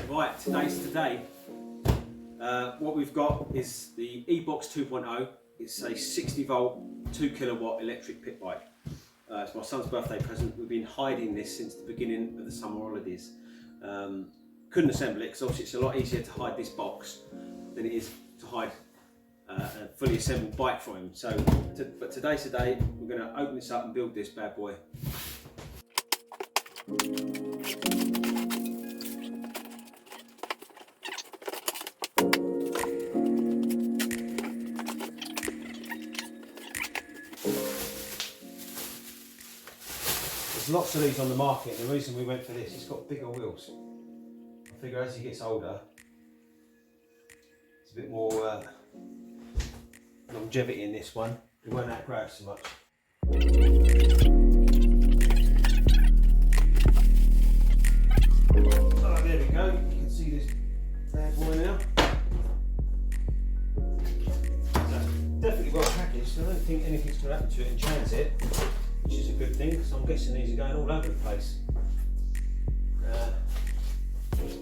Right, today's today. What we've got is the EBOX 2.0. It's a 60 volt, 2 kilowatt electric pit bike. It's my son's birthday present. We've been hiding this since the beginning of the summer holidays. Couldn't assemble it because obviously it's a lot easier to hide this box than it is to hide a fully assembled bike for him. But today's the day. We're going to open this up and build this bad boy. There's lots of these on the market. The reason we went for this, it's got bigger wheels. I figure as he gets older, it's a bit more longevity in this one. It won't outgrow it so much. Oh, there we go. You can see this bad boy now. So, definitely well packaged. I don't think anything's going to happen to it in transit, which is a good thing because I'm guessing these are going all over the place. There's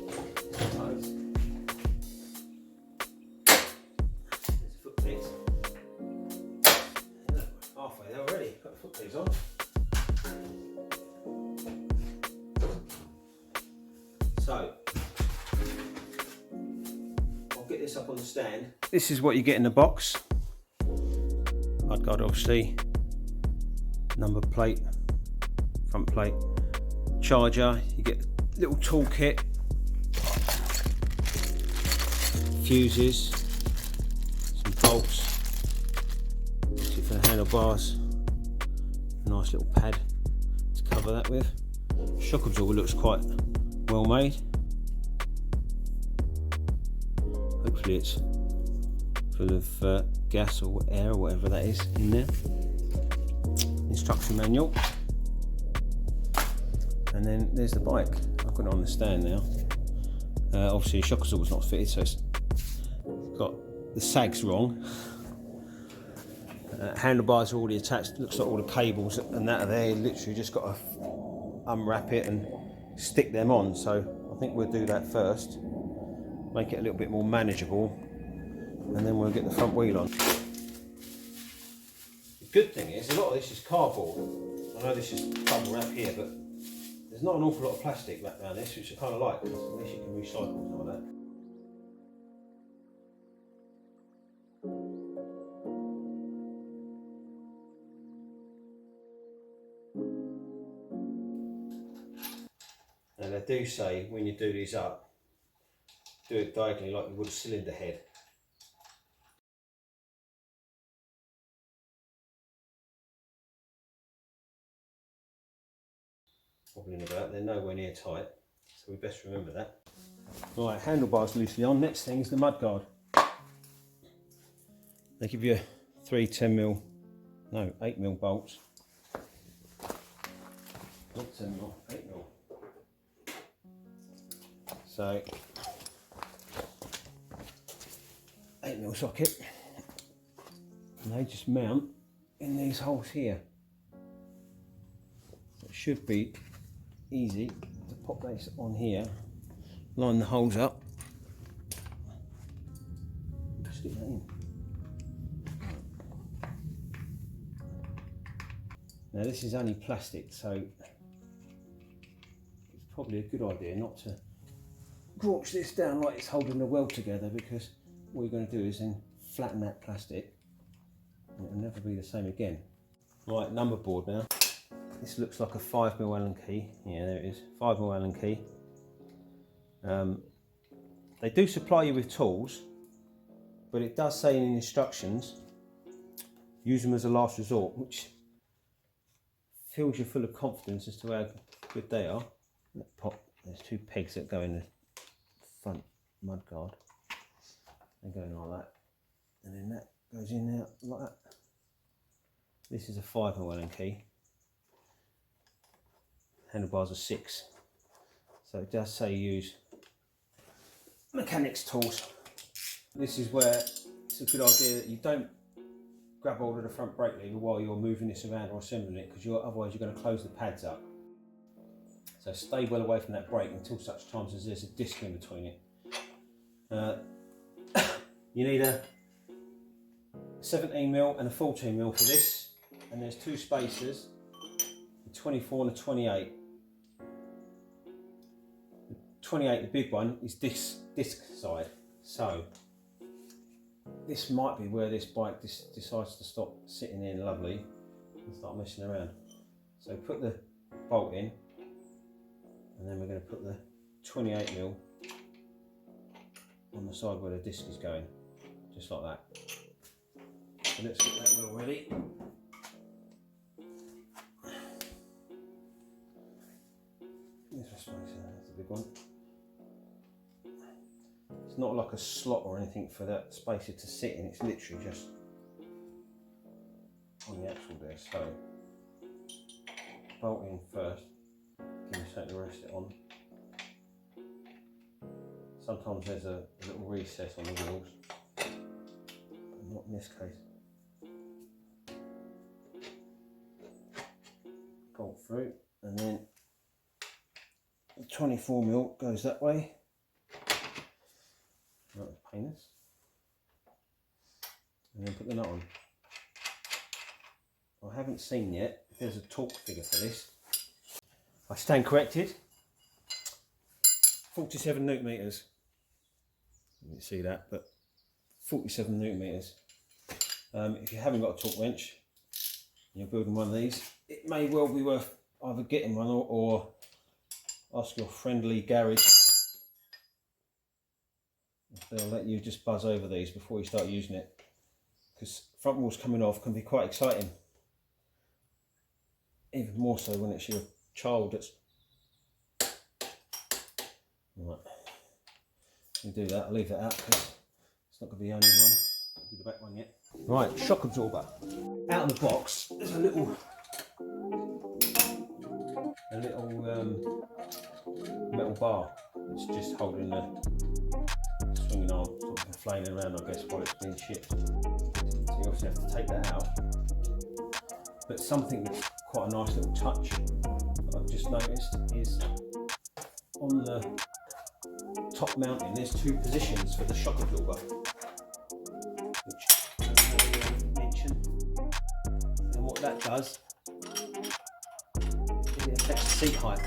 foot pegs. Halfway there already, put the foot pegs on. So, I'll get this up on the stand. This is what you get in the box. Mudguard obviously. Number plate, front plate, charger, you get a little toolkit, fuses, some bolts, for the handlebars, a nice little pad to cover that with. Shock absorber looks quite well made. Hopefully it's full of gas or air or whatever that is in there. Instruction manual, and then there's the bike. I've got it on the stand now. Obviously the shock absorber's not fitted, so it's got the sags wrong. Handlebars are already attached. Looks like all the cables and that are there. You literally just got to unwrap it and stick them on. So I think we'll do that first, make it a little bit more manageable, and then we'll get the front wheel on. Good thing is, a lot of this is cardboard. I know this is bubble wrap here, but there's not an awful lot of plastic wrapped around this, which I kind of like, because at least you can recycle some of that. And they do say, when you do these up, do it diagonally like you would a cylinder head. Wobbling about, they're nowhere near tight, so we best remember that. Right, handlebars loosely on. Next thing is the Mudguard. They give you 3 8mm bolts. Not 10mm, 8mm. So 8mm socket, and they just mount in these holes here. It should be easy to pop this on here, line the holes up, stick that in. Now this is only plastic, so it's probably a good idea not to grunch this down like it's holding the weld together, because what you're going to do is then flatten that plastic and it'll never be the same again. Right, number board now. This looks like a 5mm Allen key. Yeah, there it is, 5mm Allen key. They do supply you with tools, but it does say in the instructions, use them as a last resort, which fills you full of confidence as to how good they are. Pop. There's 2 pegs that go in the front mudguard. They go in like that, and then that goes in there like that. This is a 5mm Allen key. Handlebars are 6, so it does say use mechanics tools. This is where it's a good idea that you don't grab hold of the front brake lever while you're moving this around or assembling it, because otherwise you're going to close the pads up. So stay well away from that brake until such times as there's a disc in between it. You need a 17mm and a 14mm for this, and there's two spacers, a 24 and a 28. The 28, the big one, is disc side. So this might be where this bike decides to stop sitting in lovely and start messing around. So put the bolt in, and then we're going to put the 28mm on the side where the disc is going, just like that. So let's get that wheel ready. This is that's a big one. It's not like a slot or anything for that spacer to sit in, it's literally just on the axle there. So bolt in first, give me something to rest it on. Sometimes there's a little recess on the wheels, but not in this case. Bolt through, and then the 24mm goes that way. Right, painless. And then put the nut on. I haven't seen yet if there's a torque figure for this. I stand corrected. 47 newton meters. You didn't see that, but 47 newton meters. If you haven't got a torque wrench, you're building one of these, it may well be worth either getting one or ask your friendly garage if they'll let you just buzz over these before you start using it, because front wheels coming off can be quite exciting, even more so when it's your child that's right. You do that, I'll leave that out because it's not going to be the only one. I'll do the back one yet. Right, shock absorber. Out of the box, there's a little metal bar that's just holding the swinging arm, sort of flailing around, I guess, while it's being shipped. So you obviously have to take that out. But something that's quite a nice little touch that I've just noticed is on the top mounting, there's two positions for the shock absorber, which I mentioned. And what that does is it affects the seat height,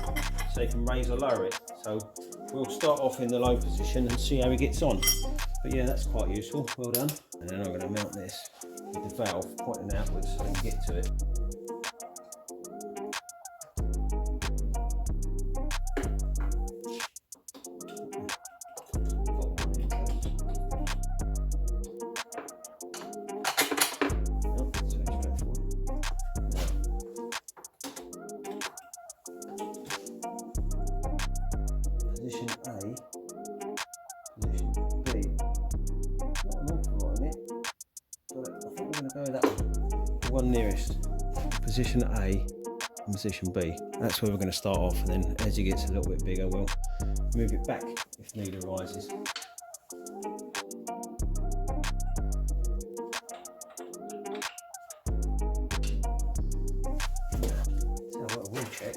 so you can raise or lower it. So we'll start off in the low position and see how it gets on. But yeah, that's quite useful, well done. And then I'm going to mount this with the valve pointing outwards so I can get to it. Position A, position B. Not an awful lot in it, but I think we're going to go with that one. The one nearest. Position A and position B. That's where we're going to start off, and then as it gets a little bit bigger, we'll move it back if need arises. So I've got a wheel check.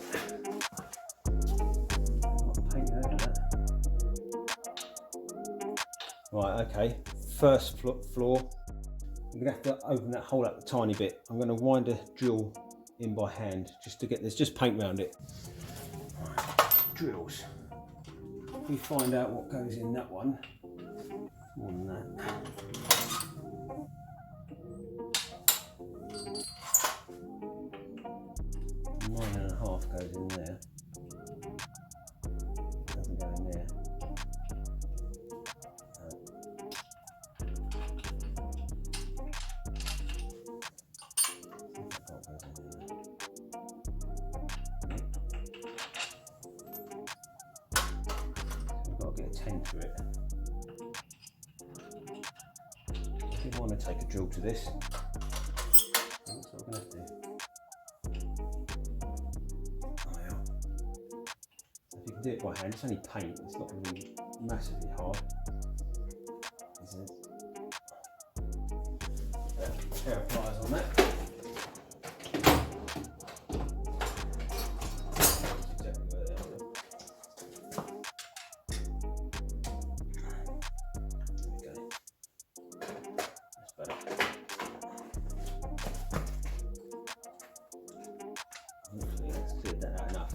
Right, okay, first floor, I'm going to have to open that hole up a tiny bit. I'm going to wind a drill in by hand just to get, there's just paint around it. Drills. We find out what goes in that one, more than that. 9.5 goes in there. Doesn't go in there. To it. I do want to take a drill to this. That's what we're going to have to do. Oh, yeah. If you can do it by hand, it's only paint, it's not really massively hard, is it? A pair of pliers on that. Hopefully that's cleared that out enough.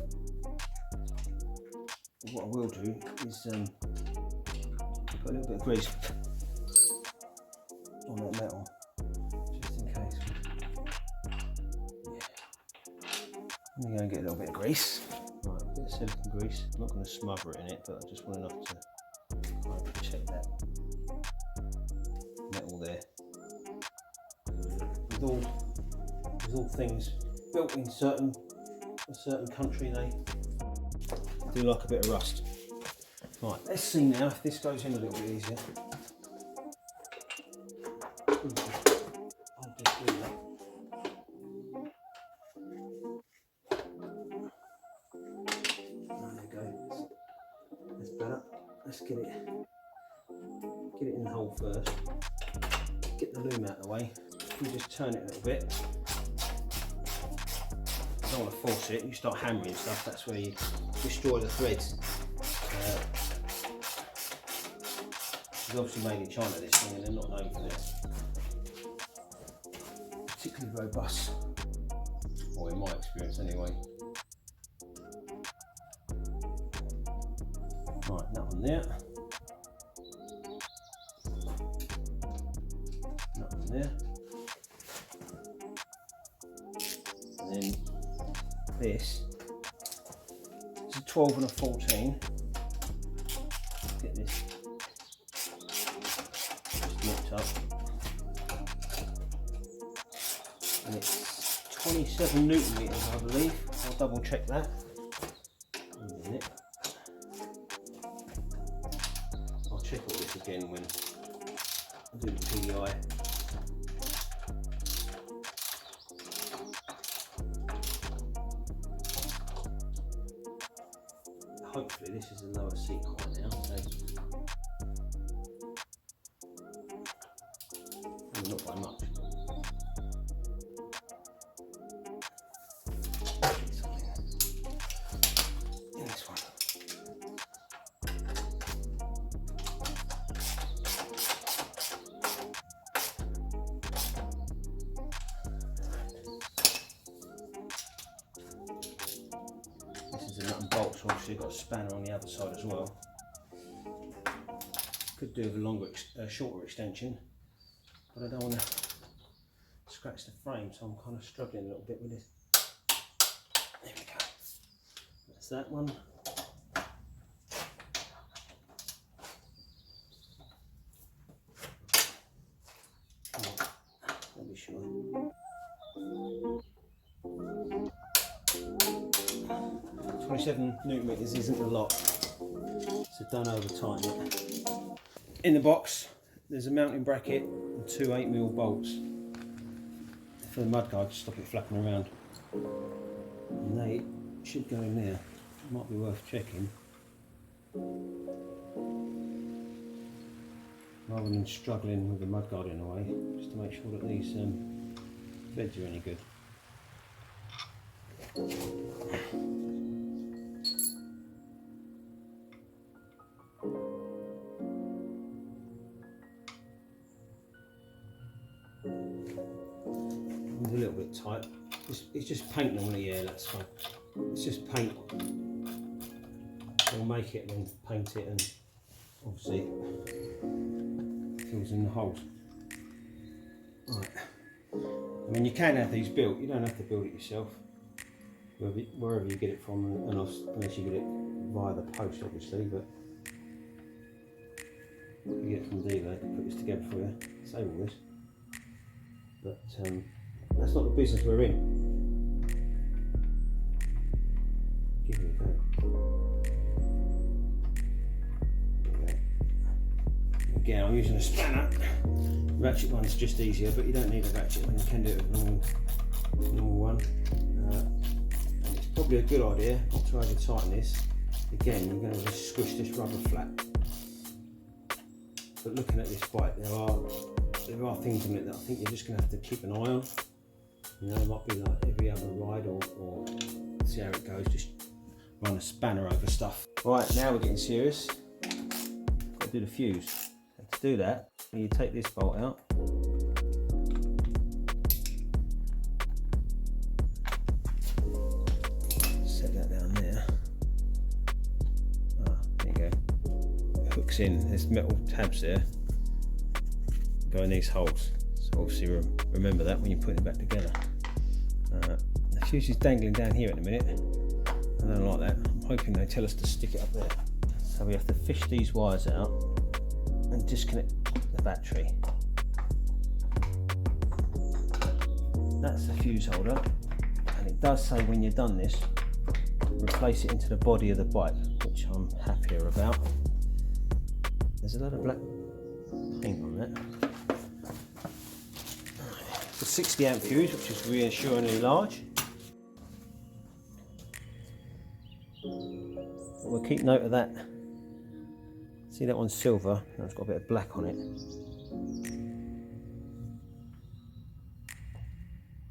What I will do is put a little bit of grease on that metal, just in case. Yeah. I'm going to get a little bit of grease. Right, a bit of silicone grease. I'm not going to smother it in it, but I just want enough to kind of protect that metal there. With all things built in a certain country, they do like a bit of rust. Right, let's see now if this goes in a little bit easier. I'll just do that. There we go. That's better. Let's get it in the hole first. Get the loom out of the way. You just turn it a little bit. You don't want to force it. You start hammering stuff. That's where you destroy the threads. It's obviously made in China, this thing, and they're not known for this. Particularly robust, or in my experience anyway. Right, that one there. That one there. And then this. It's a 12 and a 14. Get this just nipped up. And it's 27 Newton meters, I believe. I'll double check that in a minute. I'll check all this again when I do the PDI. Hopefully this is a lower seat height now, so not by much. This one. This is a nut and bolt, so obviously got a spanner on the other side as well. Could do with a longer, shorter extension, but I don't want to scratch the frame, so I'm kind of struggling a little bit with this. There we go. That's that one. Let me show you. 27 Newton meters isn't a lot, so don't over tighten it. In the box, there's a mounting bracket and two 8mm bolts for the mudguard to stop it flapping around. And they should go in there. Might be worth checking. Rather than struggling with the mudguard in a way, just to make sure that these threads are any good. A little bit tight. It's just paint normally, yeah, that's fine. It's just paint. We'll make it and then paint it, and obviously fills in the holes. Right. I mean, you can have these built, you don't have to build it yourself. Wherever you get it from, unless you get it via the post, obviously, but you get it from the dealer, they put this together for you, save all this. But that's not the business we're in. Give me a go. Okay. Again, I'm using a spanner. Ratchet one's just easier, but you don't need a ratchet one. You can do it with a normal one. And it's probably a good idea not to over tighten this. Again, you're going to just squish this rubber flat. But looking at this bike, there are things in it that I think you're just going to have to keep an eye on. You know, it might be like every other ride, or see how it goes, just run a spanner over stuff. Right, now we're getting serious. Got to do the fuse. And to do that, you take this bolt out. Set that down there. Ah, there you go. It hooks in. There's metal tabs there. Go in these holes. So obviously remember that when you're putting it back together. The fuse is dangling down here at the minute. I don't like that. I'm hoping they tell us to stick it up there. So we have to fish these wires out and disconnect the battery. That's the fuse holder, and it does say when you've done this, replace it into the body of the bike, which I'm happier about. There's a lot of black paint on that. It's a 60 amp fuse, which is reassuringly large. We'll keep note of that. See, that one's silver, and it's got a bit of black on it.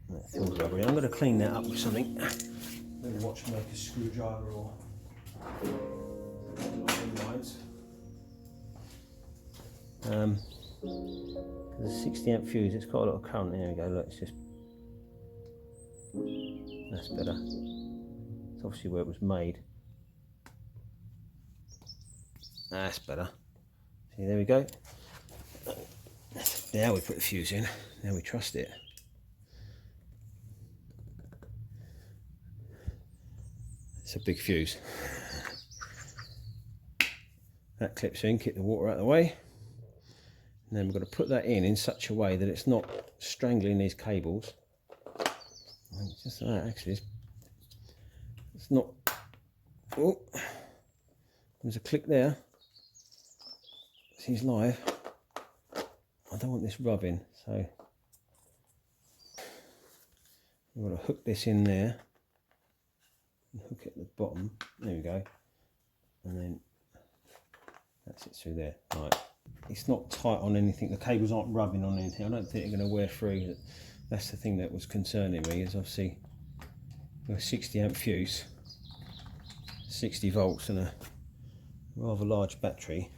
That feels rubbery. I'm going to clean that up with something. Maybe watchmaker's screwdriver or lines. There's a 60 amp fuse, it's got a lot of current. There we go, look, it's just, that's better. It's obviously where it was made. That's better. See, there we go. Now we put the fuse in, now we trust it. It's a big fuse. That clips in, keep the water out of the way. And then we've got to put that in such a way that it's not strangling these cables. Just like that, actually. It's not. Oh, there's a click there. He's live. I don't want this rubbing, so we've got to hook this in there and hook it at the bottom. There we go, and then that's it through there. Right, it's not tight on anything. The cables aren't rubbing on anything. I don't think they're going to wear through. That's the thing that was concerning me. Is obviously a 60 amp fuse, 60 volts, and a rather large battery.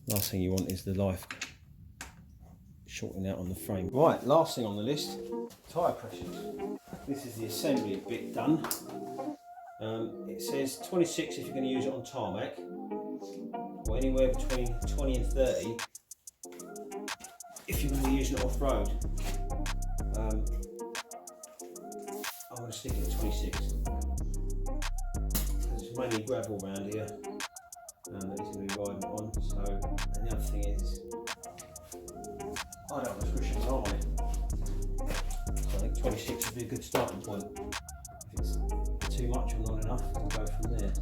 Last thing you want is the life shorting out on the frame. Right, last thing on the list, tyre pressures. This is the assembly bit done. It says 26 if you're going to use it on tarmac, or anywhere between 20 and 30 if you're going to be using it off-road. I'm going to stick it at 26. There's mainly gravel around here that he's going to be riding on. So, and the other thing is, I don't want to push it on it. So I think 26 would be a good starting point. If it's too much or not enough, we'll go from there.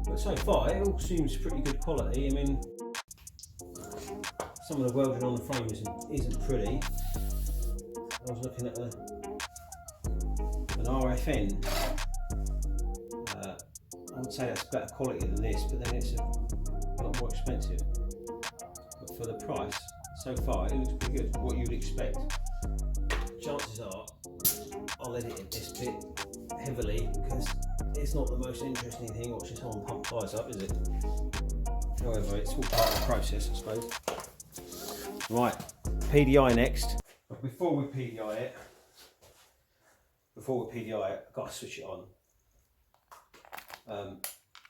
But so far, it all seems pretty good quality. I mean, some of the welding on the frame isn't pretty. I was looking at an RFN. I would say that's better quality than this, but then it's a lot more expensive. But for the price, so far it looks pretty good. What you would expect. Chances are I'll edit this bit heavily because it's not the most interesting thing watching someone pump tyres up, is it? However, it's all part of the process, I suppose. Right, PDI next. But before we PDI it, I've got to switch it on.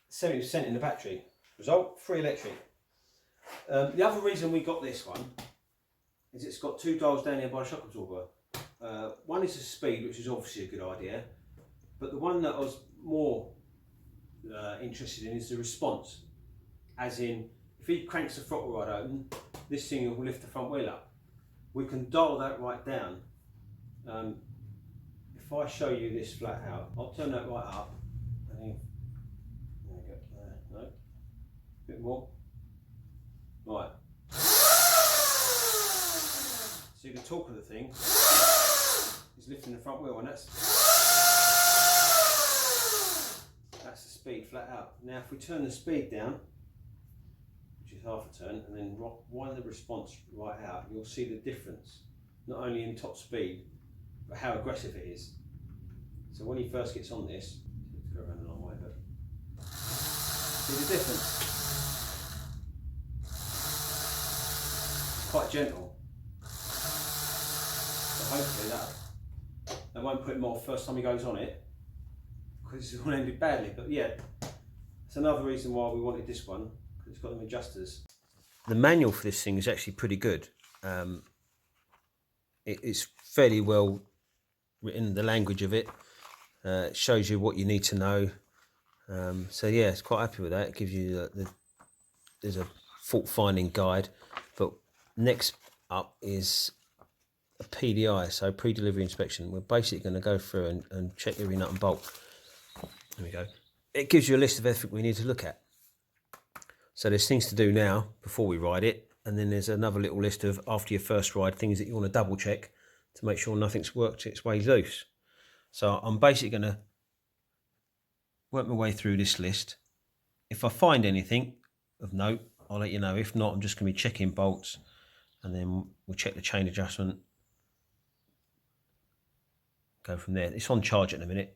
70% in the battery. Result, free electric. The other reason we got this one is it's got two dials down here by the shock absorber. One is the speed, which is obviously a good idea, but the one that I was more interested in is the response. As in, if he cranks the throttle right open, this thing will lift the front wheel up. We can dial that right down. If I show you this flat out, I'll turn that right up. No, a bit more. Right. See the torque of the thing is lifting the front wheel, and that's the speed flat out. Now if we turn the speed down, half a turn and then wind the response right out, you'll see the difference, not only in top speed, but how aggressive it is. So when he first gets on this, go around a long way, but see the difference. It's quite gentle. So hopefully that won't put him off first time he goes on it, because it's going to end badly. But yeah, it's another reason why we wanted this one, because it's got them adjusters. The manual for this thing is actually pretty good. It's fairly well written, the language of it. It shows you what you need to know. So yeah, it's quite happy with that. It gives you there's a fault finding guide. But next up is a PDI, so pre-delivery inspection. We're basically going to go through and check every nut and bolt. There we go. It gives you a list of everything we need to look at. So there's things to do now before we ride it, and then there's another little list of after your first ride, things that you want to double check to make sure nothing's worked its way loose. So I'm basically going to work my way through this list. If I find anything of note, I'll let you know. If not, I'm just going to be checking bolts, and then we'll check the chain adjustment. Go from there. It's on charge at the minute.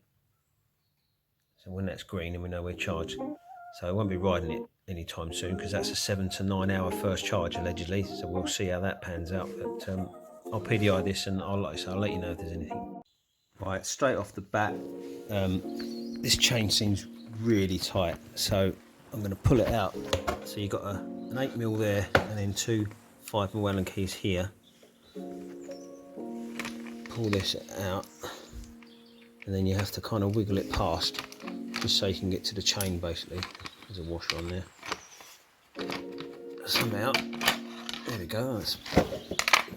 So when that's green, then we know we're charged. So I won't be riding it anytime soon, because that's a 7 to 9 hour first charge allegedly. So we'll see how that pans out. But I'll PDI this, and I'll let you know if there's anything. Right, straight off the bat, this chain seems really tight. So I'm going to pull it out. So you've got an 8mm there, and then two 5mm Allen keys here. Pull this out, and then you have to kind of wiggle it past, just so you can get to the chain basically. There's a washer on there. Some out. There we go, that's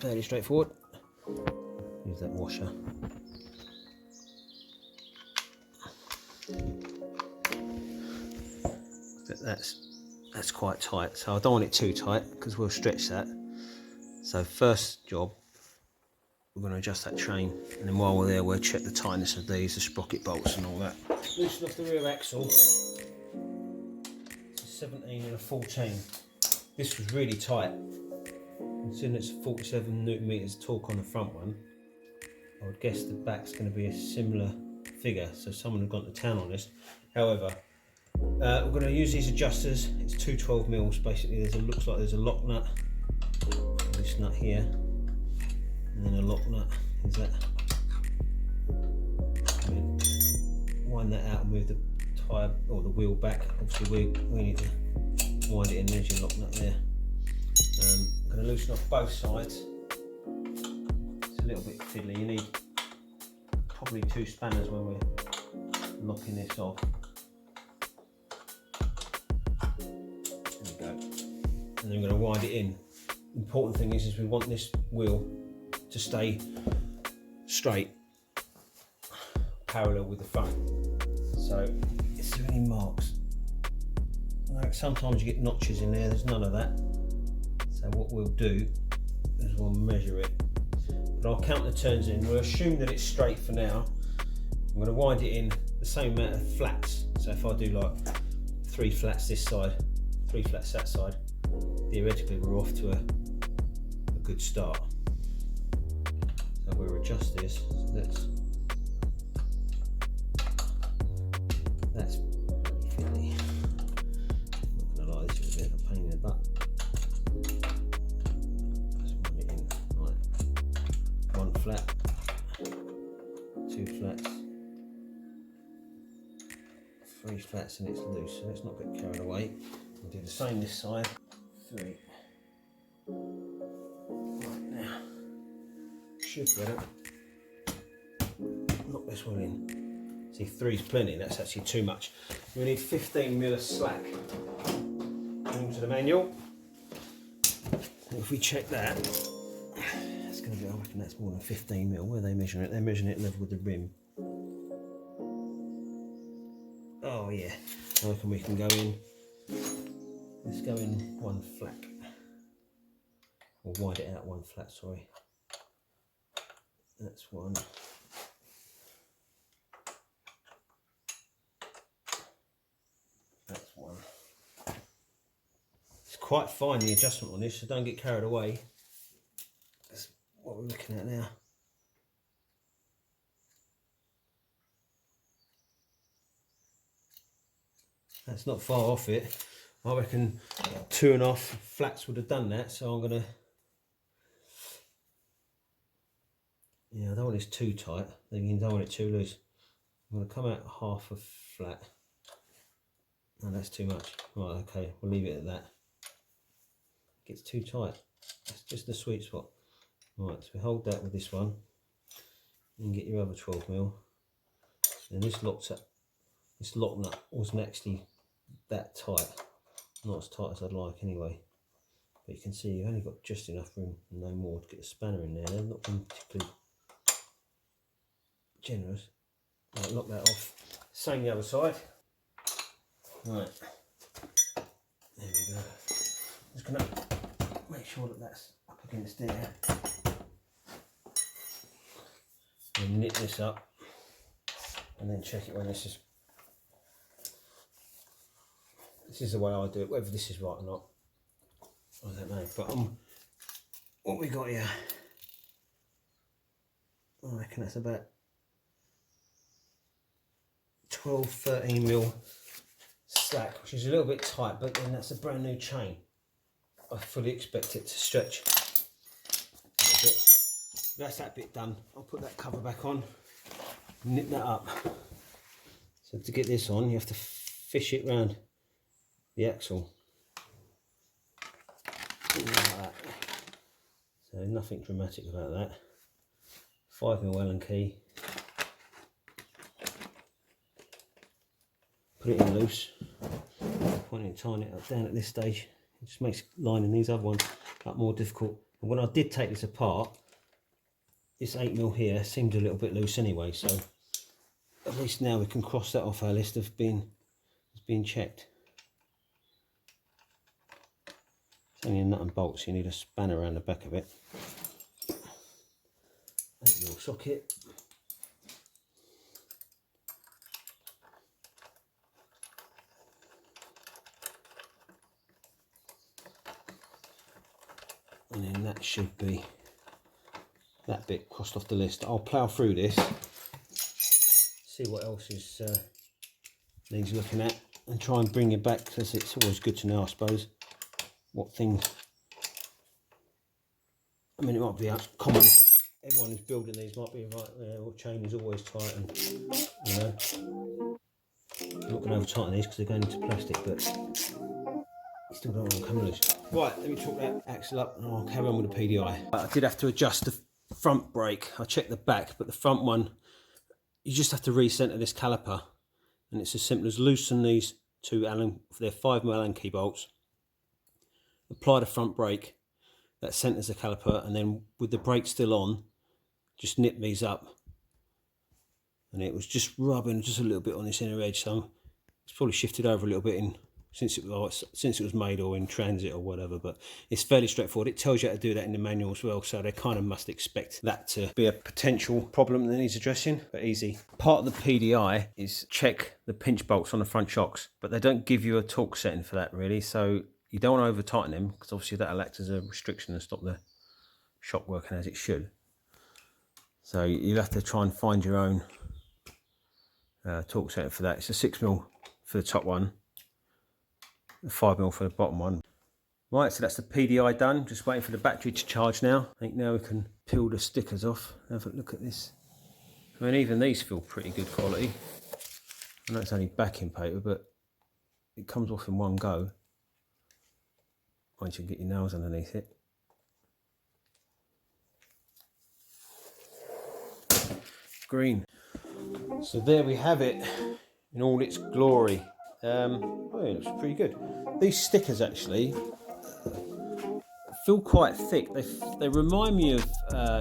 fairly straightforward. Use that washer. But that's quite tight, so I don't want it too tight because we'll stretch that. So first job, we're going to adjust that chain, and then while we're there we'll check the tightness of these, the sprocket bolts and all that. Loosen off the rear axle. It's a 17 and a 14. This was really tight. Considering it's 47 Newton meters torque on the front one, I would guess the back's going to be a similar figure, so someone had gone to town on this. However, we're going to use these adjusters. It's two 12mm basically. Looks like there's a lock nut, this nut here, and then a lock nut. Is that? Wind that out and move the tyre or the wheel back. Obviously we need to wind it in. There's your lock nut there. I'm going to loosen off both sides. It's a little bit fiddly. You need probably two spanners when we're locking this off. There we go. And then I'm going to wind it in. The important thing is we want this wheel to stay straight, parallel with the front. So, is there any marks? Like sometimes you get notches in there. There's none of that. So what we'll do is we'll measure it. But I'll count the turns in. We'll assume that it's straight for now. I'm going to wind it in the same amount of flats. So if I do like 3 flats this side, 3 flats that side, theoretically we're off to a good start. So we'll adjust this. So that's pretty fiddly. I'm not going to lie, this is a bit of a pain in the butt. Just wind it in. Right. 1 flat, 2 flats, 3 flats, and it's loose, so let's not get carried away. We'll do the same this side. 3. Right, now should better. Knock this one in. See, 3's plenty, that's actually too much. We need 15mm of slack into the manual. And if we check that, it's going to be, I reckon that's more than 15mm. Where are they measuring it? They're measuring it level with the rim. Oh yeah, I reckon we can go in. Let's go in 1 flat. Or wind it out 1 flat, sorry. That's 1. That's 1. It's quite fine, the adjustment on this, so don't get carried away. That's what we're looking at now. That's not far off it. I reckon 2.5 flats would have done that, so I'm gonna, yeah, I don't want this too tight, then you don't want it too loose. I'm gonna come out half a flat. No, that's too much. Right, okay, we'll leave it at that. It gets too tight. That's just the sweet spot. Right, so we hold that with this one, and get your other 12mm. And this locks up. This lock nut wasn't actually that tight. Not as tight as I'd like anyway. But you can see you've only got just enough room and no more to get the spanner in there. They're not being particularly generous. Right, lock that off. Same the other side. Right. There we go. Just gonna make sure that that's up against there. And knit this up. And then check it when this is. This is the way I do it, whether this is right or not, I don't know. But what we got here, I reckon that's about 12-13mm slack, which is a little bit tight, but then that's a brand new chain. I fully expect it to stretch a little bit. That's that bit done. I'll put that cover back on, knit that up. So to get this on, you have to fish it round the axle. Like that. So nothing dramatic about that. 5mm Allen key. Put it in loose. Point it and tying it up down at this stage. It just makes lining these other ones up more difficult. And when I did take this apart, this 8mm here seemed a little bit loose anyway, so at least now we can cross that off our list of being checked. It's only a nut and bolt, so you need a spanner around the back of it. 8mm socket. And then that should be that bit crossed off the list. I'll plough through this, see what else is needs looking at, and try and bring it back, because it's always good to know, I suppose, what things. I mean, it might be common. Everyone who's building these might be right there. Well, chain is always tight, and you know, I'm not going to over tighten these because they're going into plastic, but you still don't want them coming loose. Right, let me chalk that axle up and I'll carry on with the PDI. I did have to adjust the front brake. I checked the back, but the front one, you just have to recenter this caliper, and it's as simple as loosen these two Allen, they're 5mm Allen key bolts, apply the front brake, that centers the caliper, and then with the brake still on, just nip these up. And it was just rubbing just a little bit on this inner edge, so it's probably shifted over a little bit in since it was made, or in transit or whatever, but it's fairly straightforward. It tells you how to do that in the manual as well, so they kind of must expect that to be a potential problem that needs addressing, but easy. Part of the PDI is check the pinch bolts on the front shocks, but they don't give you a torque setting for that really, so you don't want to over tighten them, because obviously that'll act as a restriction and stop the shock working as it should. So you'll have to try and find your own torque setting for that. It's a 6mm for the top one, 5mm for the bottom one. Right, so that's the PDI done. Just waiting for the battery to charge now. I think now we can peel the stickers off. Have a look at this. I mean, even these feel pretty good quality. I know it's only backing paper, but it comes off in one go once you get your nails underneath it. Green. So there we have it in all its glory. Oh, it looks pretty good. These stickers actually feel quite thick. They remind me of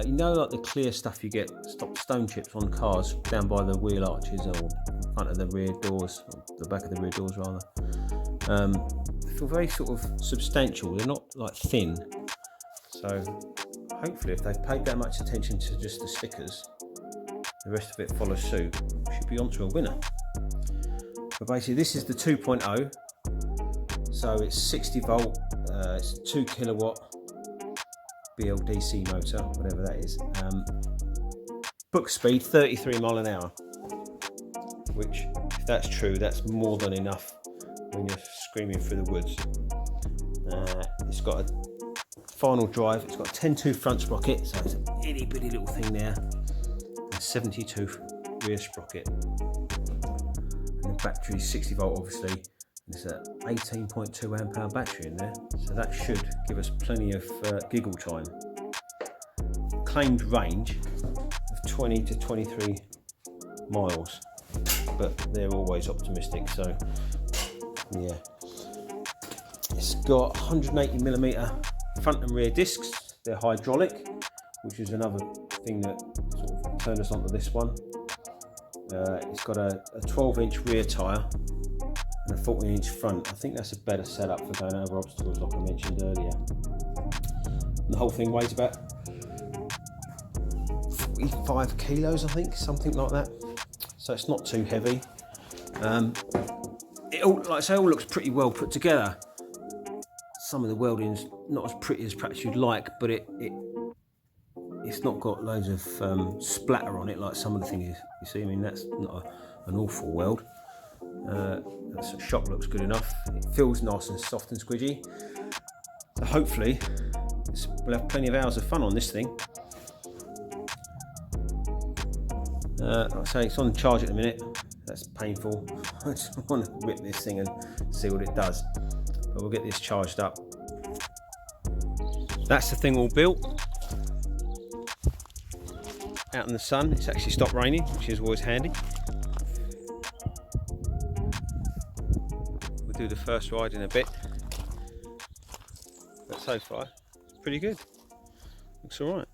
you know, like the clear stuff you get, stone chips on cars down by the wheel arches or in front of the rear doors, or the back of the rear doors rather. They feel very sort of substantial. They're not like thin. So hopefully, if they've paid that much attention to just the stickers, the rest of it follows suit. We should be onto a winner. But basically this is the 2.0, So it's 60 volt, it's 2 kilowatt BLDC motor, whatever that is. Book speed 33 mile an hour, which, if that's true, that's more than enough when you're screaming through the woods. It's got a final drive, it's got a 10-2 front sprocket, so it's a itty bitty little thing there, and a 72 rear sprocket. And the battery is 60 volt, obviously, and it's an 18.2 amp hour battery in there, so that should give us plenty of giggle time. Claimed range of 20 to 23 miles, but they're always optimistic, so yeah. It's got 180mm front and rear discs. They're hydraulic, which is another thing that sort of turned us onto this one. It's got a 12-inch rear tyre and a 14-inch front. I think that's a better setup for going over obstacles, like I mentioned earlier. And the whole thing weighs about 45 kilos, I think, something like that. So it's not too heavy. It all, like I say, all looks pretty well put together. Some of the welding's not as pretty as perhaps you'd like, but it's not got loads of splatter on it like some of the things you see. I mean, that's not an awful weld. The shock looks good enough. It feels nice and soft and squidgy. So hopefully we'll have plenty of hours of fun on this thing. Like I say, it's on charge at the minute. That's painful. I just want to whip this thing and see what it does. But we'll get this charged up. That's the thing all built. Out in the sun, it's actually stopped raining, which is always handy. We'll do the first ride in a bit. But so far, it's pretty good. Looks alright.